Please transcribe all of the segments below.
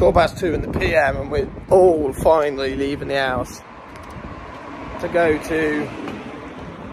2:15 in the PM and we're all finally leaving the house to go to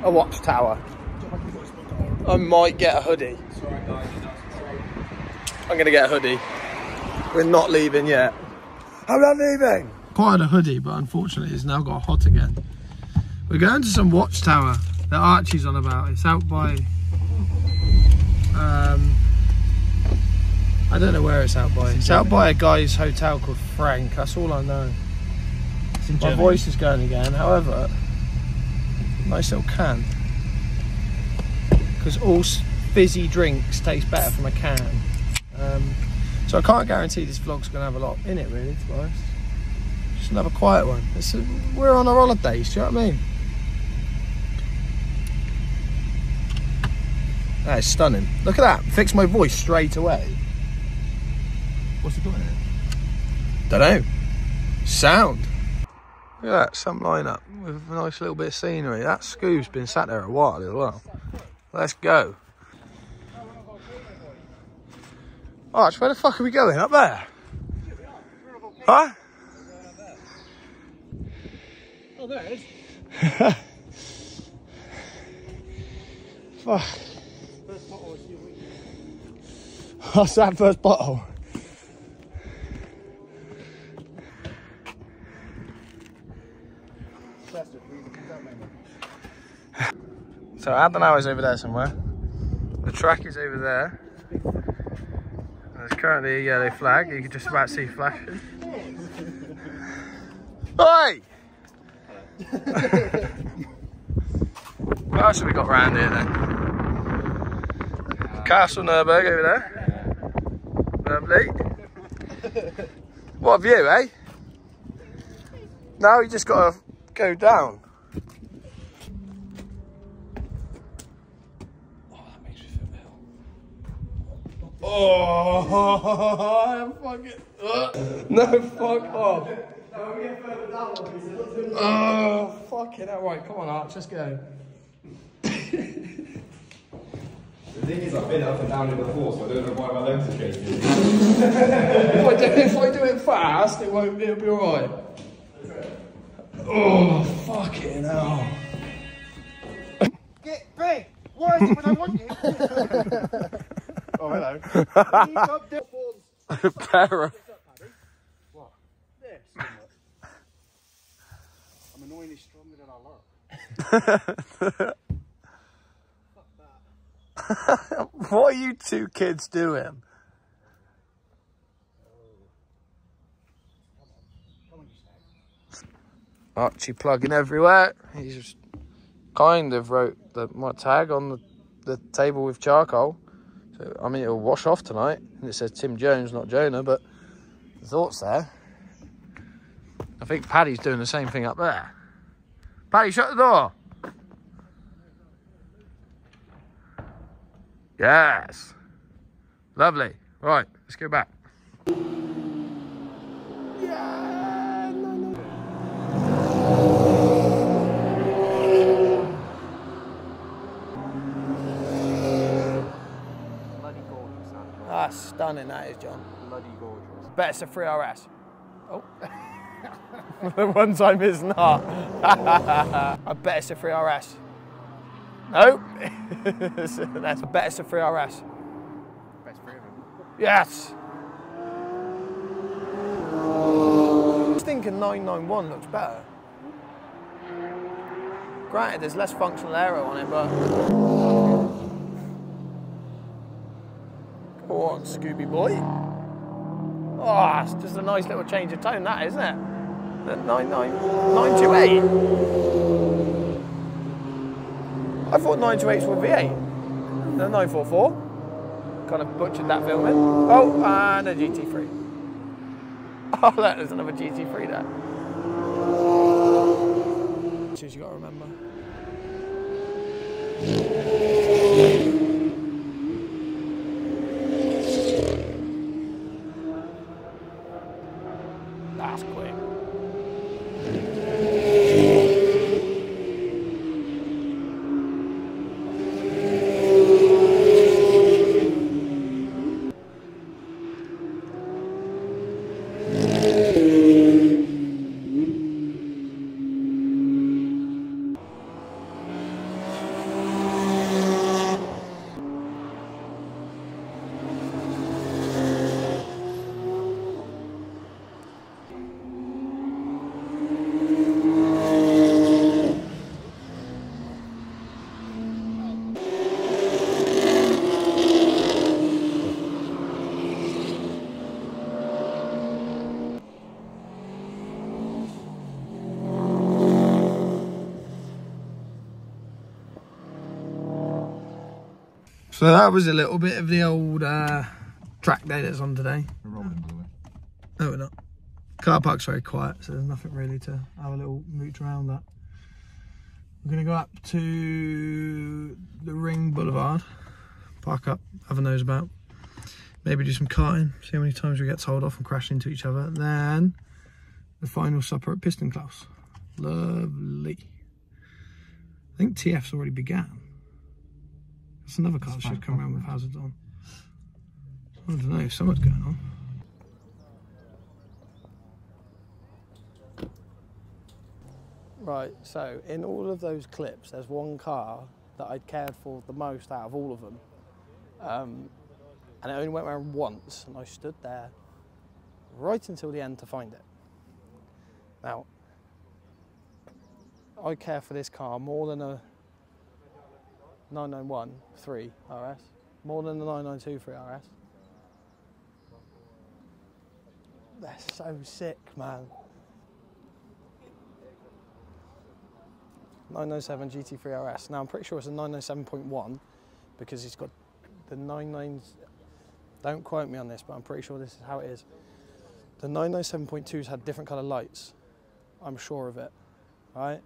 a watchtower. I might get a hoodie. I'm going to get a hoodie. We're not leaving yet. I'm not leaving! Quite a hoodie, but unfortunately it's now got hot again. We're going to some watchtower that Archie's on about. It's out by... I don't know where it's out by. It's out by a guy's hotel called Frank. That's all I know. My voice is going again. However, nice little can. Because all fizzy drinks taste better from a can. So I can't guarantee this vlog's going to have a lot in it, really, to be honest. Just another quiet one. We're on our holidays, do you know what I mean? That is stunning. Look at that. Fix my voice straight away. What's it doing here? Don't know. Sound. Look at that, some lineup with a nice little bit of scenery. That scoop's been sat there a while as well. Let's go. Arch, where the fuck are we going? Up there? Huh? Oh, there it is. Fuck. What's that first bottle? So Adenauer's over there somewhere. The track is over there. And there's currently a yellow flag. You can just about see flashing. Oi! What else have we got round here then? Castle Nurburgring over there. Lovely. What a view, eh? Now you just got to go down. Oh, fucking. No, fuck off. Oh, fucking hell. Right, come on, Arch, let's go. The thing is, I've been up and down it before, so I don't know why my legs are shaking. If I do it fast, it'll be alright. Oh, fucking hell. Get big! Why is it when I want you? Oh, hello. Para. What? This. I'm annoyingly stronger than I look. Fuck that. What are you two kids doing? Come on, you stay. Archie plugging everywhere. He's just kind of wrote my tag on the table with charcoal. So, I mean, it'll wash off tonight. And it says Tim Jones, not Jonah, but the thought's there. I think Paddy's doing the same thing up there. Paddy, shut the door. Yes. Lovely. Right, let's go back. Yeah, no. That's stunning, that is, John. Bloody gorgeous. Bet it's a 3RS. Oh. The one time it's not. I bet it's a 3RS. Nope. That's a bet it's a 3RS. Best three of them. Yes. I was thinking 991 looks better. Granted, there's less functional aero on it, but... Go on, Scooby boy. Oh, it's just a nice little change of tone, that, isn't it? The 928. I thought 928s were V8. The 944. Kind of butchered that filming. Oh, and a GT3. Oh, look, there's another GT3 there. That's what you got to remember. That's quick. So that was a little bit of the old track day that's on today. We're rolling, by the way. No, we're not. Car park's very quiet, so there's nothing really to have a little mooch around that. We're going to go up to the Ring Boulevard, park up, have a nose about, maybe do some karting, see how many times we get told off and crash into each other. Then the final supper at Piston Klaus. Lovely. I think TF's already began. That's another car that should come around with hazards on. I don't know, something's going on. Right, so in all of those clips, there's one car that I'd cared for the most out of all of them. And it only went around once, and I stood there right until the end to find it. Now, I care for this car more than a 991 3 RS, more than the 992 3 RS. They're so sick, man. 997 GT3 RS. Now I'm pretty sure it's a 997.1 because he's got the 99s. Don't quote me on this, but I'm pretty sure this is how it is. The 997.2s had different colour lights. I'm sure of it, right?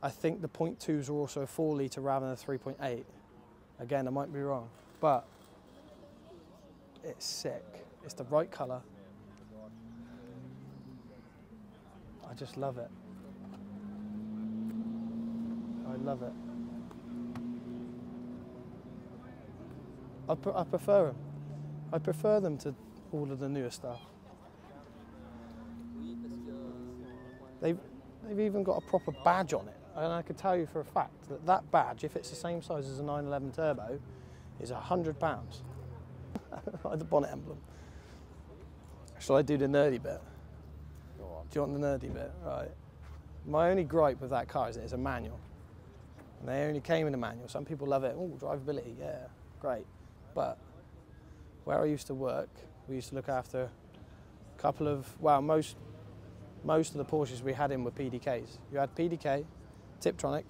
I think the .2s are also a 4 litre rather than a 3.8. Again, I might be wrong, but it's sick. It's the right colour. I just love it. I love it. I prefer them. I prefer them to all of the newer stuff. They've even got a proper badge on it, and I could tell you for a fact that that badge, if it's the same size as a 911 Turbo, is £100. Like the bonnet emblem. Shall I do the nerdy bit? Do you want the nerdy bit? Right. My only gripe with that car is that it's a manual. And they only came in a manual. Some people love it. Oh, drivability, yeah, great. But where I used to work, we used to look after a couple of, well, most of the Porsches we had in were PDKs. You had PDK, Tiptronic,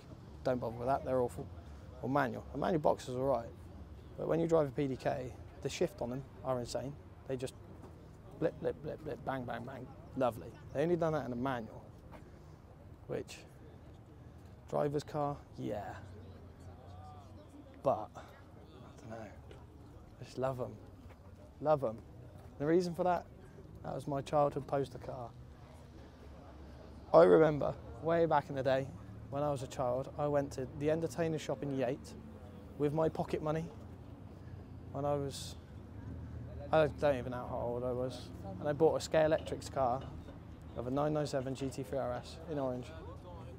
don't bother with that, they're awful, or manual. A manual box is all right, but when you drive a PDK, the shift on them are insane. They just blip, blip, blip, blip, bang, bang, bang, lovely. They only done that in a manual, which, driver's car, yeah, but, I don't know, I just love them, love them. The reason for that was my childhood poster car. I remember way back in the day when I was a child, I went to the entertainer shop in Yate with my pocket money when I don't even know how old I was, and I bought a Scale Electrics car of a 997 GT3 RS in orange,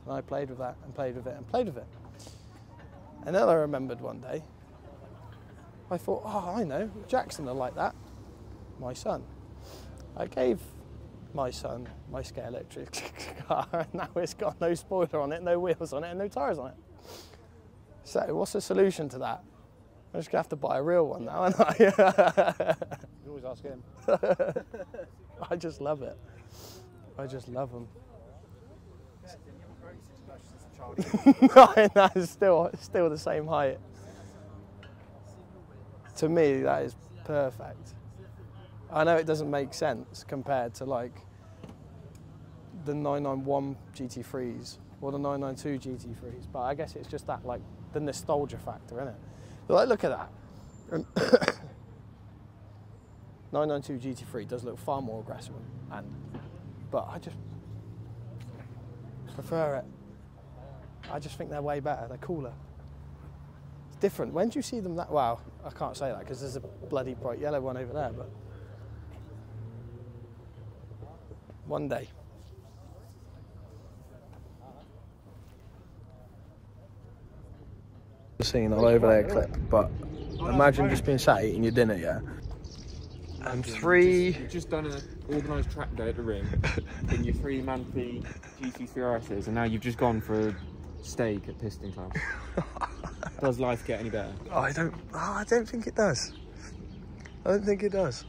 and I played with that and played with it and played with it. And then I remembered one day, I thought, oh, I know, Jackson will like that, my son. I gave my son my Scale Electric car, and now it's got no spoiler on it, no wheels on it, and no tyres on it. So what's the solution to that? I'm just going to have to buy a real one now, aren't I? You always ask him. I just love it. I just love them. No, it's still the same height. To me, that is perfect. I know it doesn't make sense compared to like the 991 GT3s or the 992 GT3s, but I guess it's just that, like, the nostalgia factor, isn't it? Like, look at that. 992 GT3 does look far more aggressive, but I just prefer it. I just think they're way better. They're cooler. It's different. When do you see them that? Well, I can't say that because there's a bloody bright yellow one over there, but one day. Scene all over there clip, but imagine just being sat eating your dinner, yeah. And You've just done an organised track day at the Ring in your 3 monthly GT3 RSs, and now you've just gone for a steak at Piston Klaus. Does life get any better? Oh, I don't think it does. I don't think it does.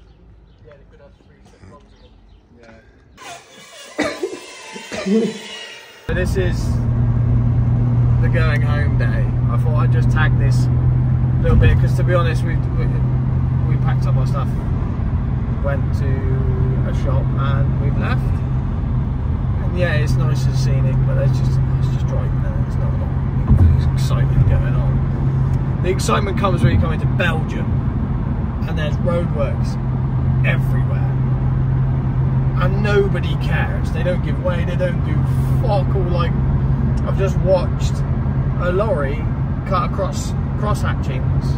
So this is the going home day. I thought I'd just tag this a little bit, because to be honest, we packed up our stuff, went to a shop, and we've left. And yeah, it's nice and scenic, but it's just driving there. There's not a lot of excitement going on. The excitement comes when you come into Belgium, and there's roadworks everywhere, and nobody cares. They don't give way. They don't do fuck all. Like, I've just watched a lorry cut across cross-hatchings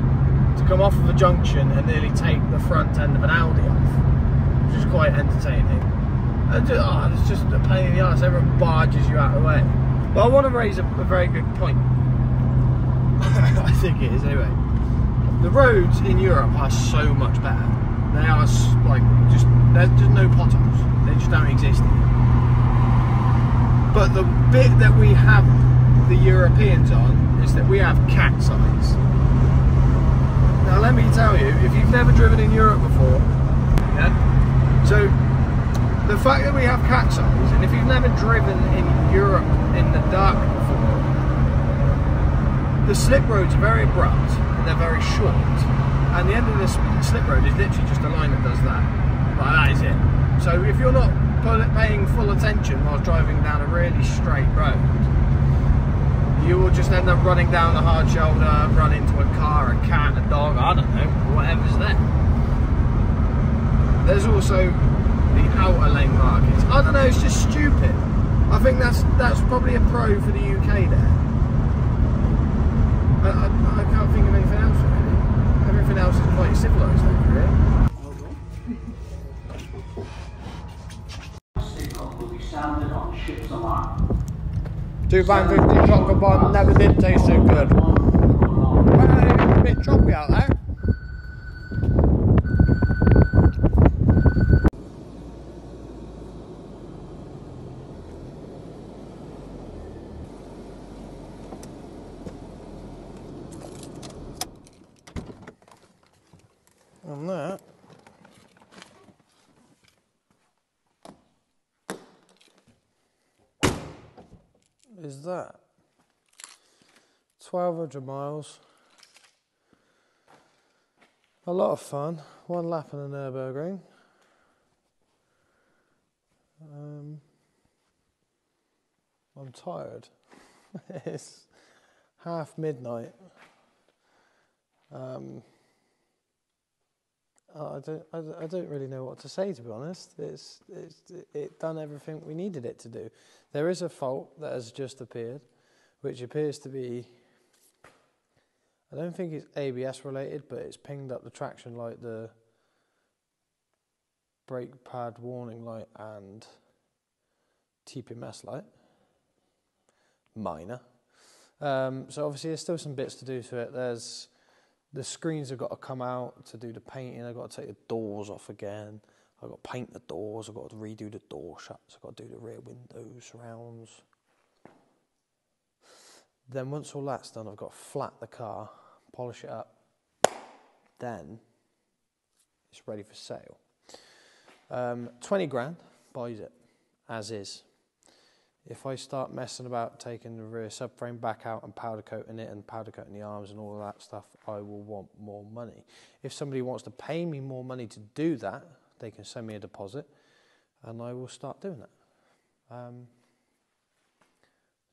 to come off of a junction and nearly take the front end of an Audi off, which is quite entertaining. And it's just a pain in the arse. Everyone barges you out of the way. But I want to raise a very good point. I think it is anyway. The roads in Europe are so much better. They are like there's just no potholes. They just don't exist here. But the bit that we have the Europeans on is that we have cat's eyes. Now let me tell you, if you've never driven in Europe before, yeah, so the fact that we have cat's eyes, and if you've never driven in Europe in the dark before, the slip roads are very abrupt and they're very short, and the end of this slip road is literally just a line that does that. Like, that is it. So if you're not paying full attention while driving down a really straight road, you will just end up running down the hard shoulder, run into a car, a cat, a dog, I don't know, whatever's there. There's also the outer lane markings. I don't know, it's just stupid. I think that's probably a pro for the UK there. I can't think of anything else really. Everything else is quite civilised over here. Sounded on ship's alarm. £2.50 chocolate bun never did taste so good. Well, a bit choppy out there. And that is that. 1,200 miles. A lot of fun. One lap in the Nurburgring. I'm tired. It's half midnight. I don't really know what to say, to be honest. It done everything we needed it to do. There is a fault that has just appeared, which appears to be, I don't think it's ABS related, but it's pinged up the traction light, the brake pad warning light, and TPMS light. Minor. So obviously there's still some bits to do to it. The screens have got to come out to do the painting. I've got to take the doors off again. I've got to paint the doors. I've got to redo the door shuts. I've got to do the rear windows, surrounds. Then once all that's done, I've got to flat the car, polish it up. Then it's ready for sale. 20 grand buys it as is. If I start messing about taking the rear subframe back out and powder coating it and powder coating the arms and all of that stuff, I will want more money. If somebody wants to pay me more money to do that, they can send me a deposit and I will start doing that.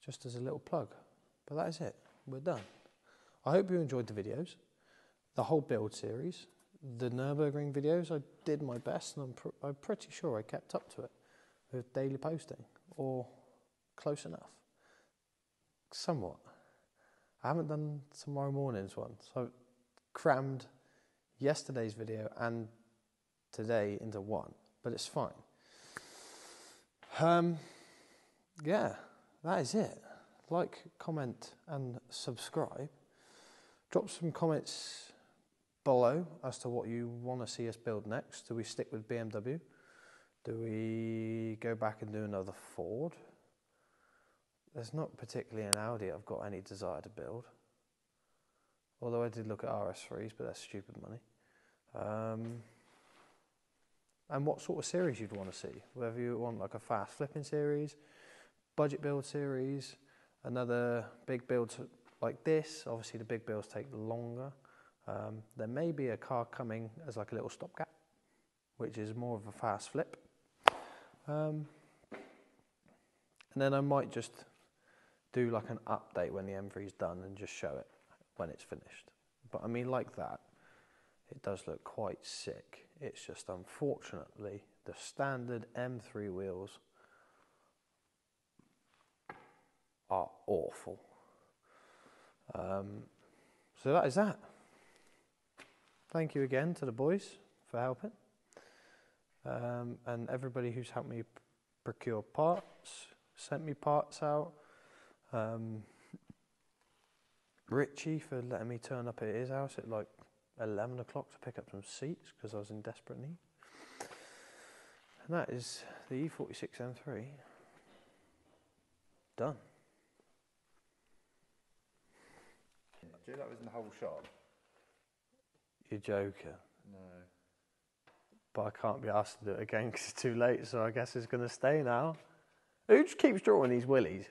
Just as a little plug. But that is it. We're done. I hope you enjoyed the videos, the whole build series, the Nurburgring videos. I did my best and I'm pretty sure I kept up to it with daily posting, or close enough, somewhat. I haven't done tomorrow morning's one, so I crammed yesterday's video and today into one, but it's fine. Yeah, that is it. Like, comment and subscribe. Drop some comments below as to what you want to see us build next. Do we stick with BMW? Do we go back and do another Ford? There's not particularly an Audi I've got any desire to build. Although I did look at RS3s, but that's stupid money. And what sort of series you'd want to see. Whether you want like a fast flipping series, budget build series, another big build like this. Obviously the big builds take longer. There may be a car coming as like a little stopgap, which is more of a fast flip. And then I might just do like an update when the M3 is done and just show it when it's finished. But I mean, like that, it does look quite sick. It's just unfortunately the standard M3 wheels are awful. So that is that. Thank you again to the boys for helping. And everybody who's helped me procure parts, sent me parts out. Richie for letting me turn up at his house at like 11 o'clock to pick up some seats because I was in desperate need. And that is the E46 M3 done. Do you know that was in the whole shop? You're joking. No. But I can't be asked to do it again because it's too late, so I guess it's going to stay now. Who just keeps drawing these willies?